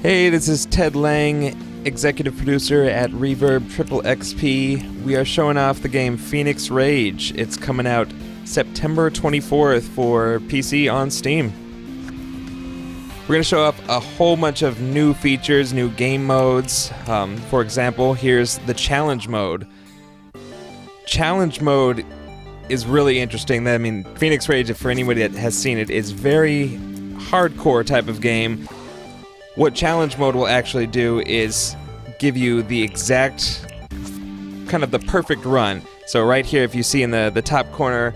Hey, this is Ted Lang, executive producer at Reverb Triple XP. We are showing off the game Phoenix Rage. It's coming out September 24th for PC on Steam. We're going to show off a whole bunch of new features, new game modes. For example, here's the challenge mode. Challenge mode is really interesting. I mean, Phoenix Rage, for anybody that has seen it, is very hardcore type of game. What challenge mode will actually do is give you the exact, kind of the perfect run. So right here, if you see in the top corner,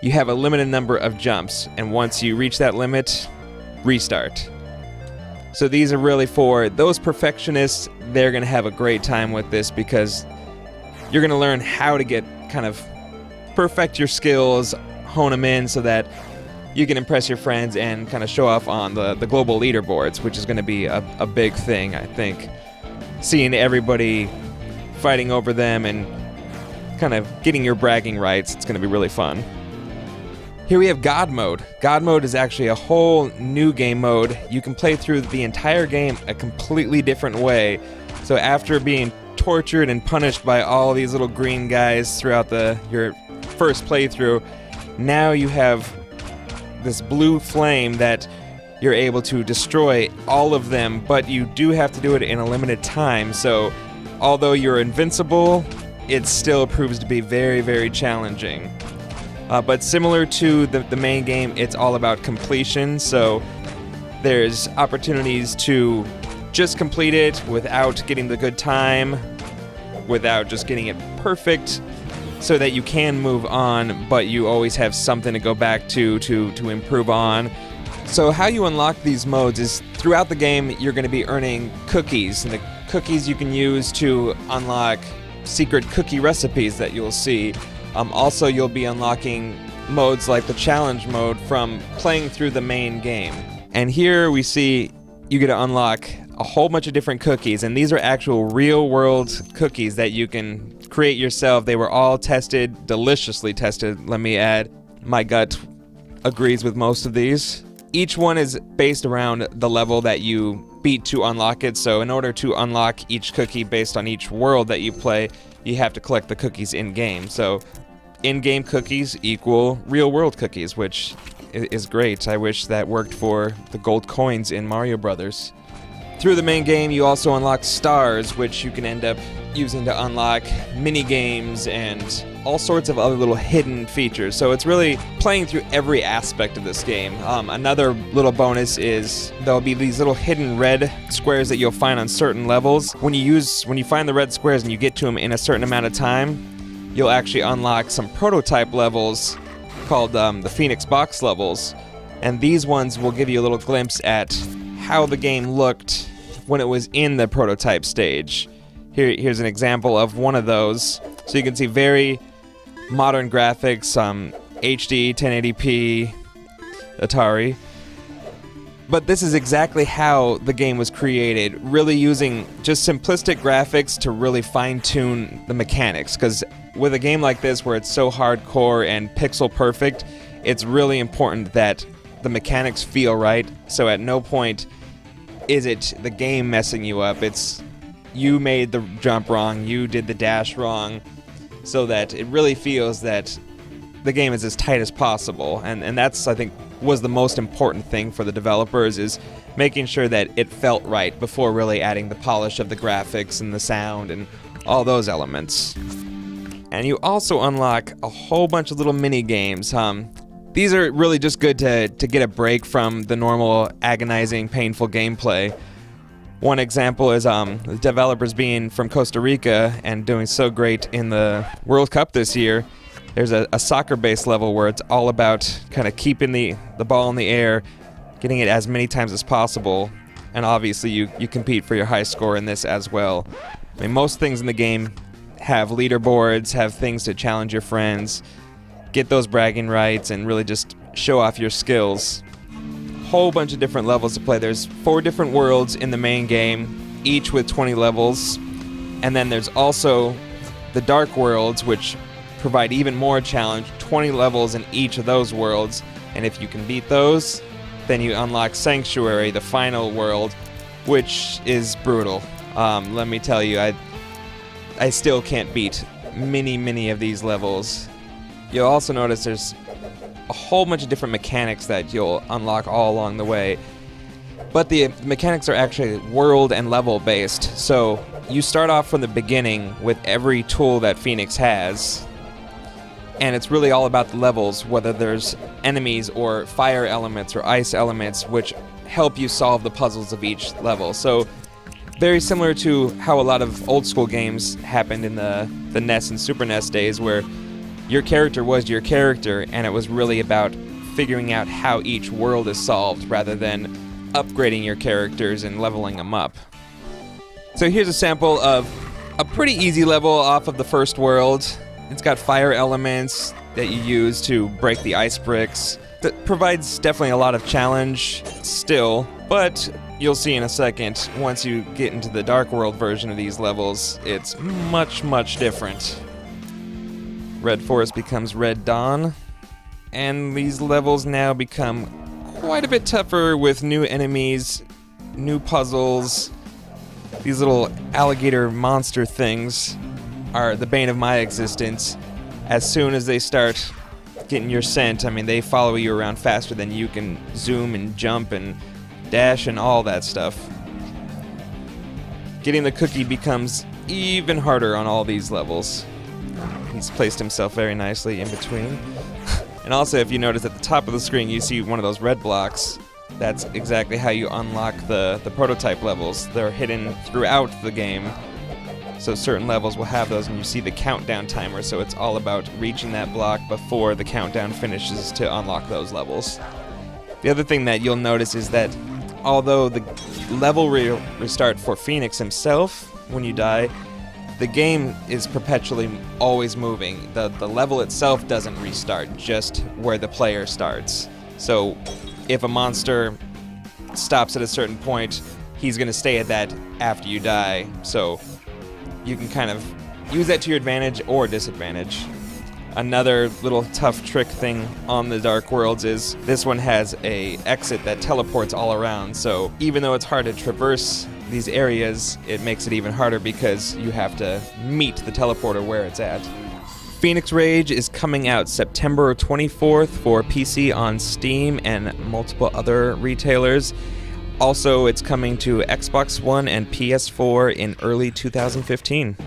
you have a limited number of jumps, and once you reach that limit, restart. So these are really for those perfectionists. They're going to have a great time with this because you're going to learn how to get kind of perfect your skills, hone them in so that you can impress your friends and kind of show off on the global leaderboards, which is going to be a big thing, I think. Seeing everybody fighting over them and kind of getting your bragging rights, it's going to be really fun. Here we have God Mode. God Mode is actually a whole new game mode. You can play through the entire game a completely different way. So after being tortured and punished by all these little green guys throughout your first playthrough, now you have this blue flame that you're able to destroy all of them, but you do have to do it in a limited time. So although you're invincible, it still proves to be very, very challenging. But similar to the main game, it's all about completion. So there's opportunities to just complete it without getting the good time, without just getting it perfect, so that you can move on, but you always have something to go back to improve on. So how you unlock these modes is throughout the game, you're going to be earning cookies, and the cookies you can use to unlock secret cookie recipes that you'll see. Also, you'll be unlocking modes like the challenge mode from playing through the main game. And here we see you get to unlock a whole bunch of different cookies, and these are actual real-world cookies that you can create yourself. They were all tested, deliciously tested, let me add. My gut agrees with most of these. Each one is based around the level that you beat to unlock it, so in order to unlock each cookie based on each world that you play, you have to collect the cookies in-game. So in-game cookies equal real-world cookies, which is great. I wish that worked for the gold coins in Mario Brothers. Through the main game, you also unlock stars, which you can end up using to unlock mini-games and all sorts of other little hidden features. So it's really playing through every aspect of this game. Another little bonus is there'll be these little hidden red squares that you'll find on certain levels. When you find the red squares and you get to them in a certain amount of time, you'll actually unlock some prototype levels called the Phoenix box levels. And these ones will give you a little glimpse at how the game looked when it was in the prototype stage. Here's an example of one of those. So you can see very modern graphics, HD, 1080p, Atari. But this is exactly how the game was created, really using just simplistic graphics to really fine-tune the mechanics. Because with a game like this where it's so hardcore and pixel perfect, it's really important that the mechanics feel right. So at no point is it the game messing you up. It's you made the jump wrong, you did the dash wrong, so that it really feels that the game is as tight as possible. And that's, I think, was the most important thing for the developers, is making sure that it felt right before really adding the polish of the graphics and the sound and all those elements. And you also unlock a whole bunch of little mini games. These are really just good to get a break from the normal agonizing, painful gameplay. One example is the developers being from Costa Rica and doing so great in the World Cup this year. There's a soccer-based level where it's all about kind of keeping the ball in the air, getting it as many times as possible, and obviously you compete for your high score in this as well. I mean, most things in the game have leaderboards, have things to challenge your friends, get those bragging rights, and really just show off your skills. Whole bunch of different levels to play. There's 4 different worlds in the main game, each with 20 levels. And then there's also the dark worlds, which provide even more challenge, 20 levels in each of those worlds. And if you can beat those, then you unlock Sanctuary, the final world, which is brutal. Let me tell you, I still can't beat many of these levels. You'll also notice there's a whole bunch of different mechanics that you'll unlock all along the way. But the mechanics are actually world and level based. So you start off from the beginning with every tool that Fénix has. And it's really all about the levels, whether there's enemies or fire elements or ice elements, which help you solve the puzzles of each level. So very similar to how a lot of old school games happened in the NES and Super NES days, where your character was your character, and it was really about figuring out how each world is solved rather than upgrading your characters and leveling them up. So here's a sample of a pretty easy level off of the first world. It's got fire elements that you use to break the ice bricks. That provides definitely a lot of challenge still, but you'll see in a second, once you get into the Dark World version of these levels, it's much different. Red Forest becomes Red Dawn, and these levels now become quite a bit tougher with new enemies, new puzzles. These little alligator monster things are the bane of my existence. As soon as they start getting your scent, I mean, they follow you around faster than you can zoom and jump and dash and all that stuff. Getting the cookie becomes even harder on all these levels. He's placed himself very nicely in between. And also, if you notice at the top of the screen, you see one of those red blocks. That's exactly how you unlock the prototype levels. They're hidden throughout the game. So certain levels will have those, and you see the countdown timer, so it's all about reaching that block before the countdown finishes to unlock those levels. The other thing that you'll notice is that although the level restart for Fénix himself when you die, the game is perpetually always moving. The level itself doesn't restart, just where the player starts. So if a monster stops at a certain point, he's going to stay at that after you die. So you can kind of use that to your advantage or disadvantage. Another little tough trick thing on the Dark Worlds is this one has a exit that teleports all around. So even though it's hard to traverse these areas, it makes it even harder because you have to meet the teleporter where it's at. Fénix Rage is coming out September 24th for PC on Steam and multiple other retailers. Also, it's coming to Xbox One and PS4 in early 2015.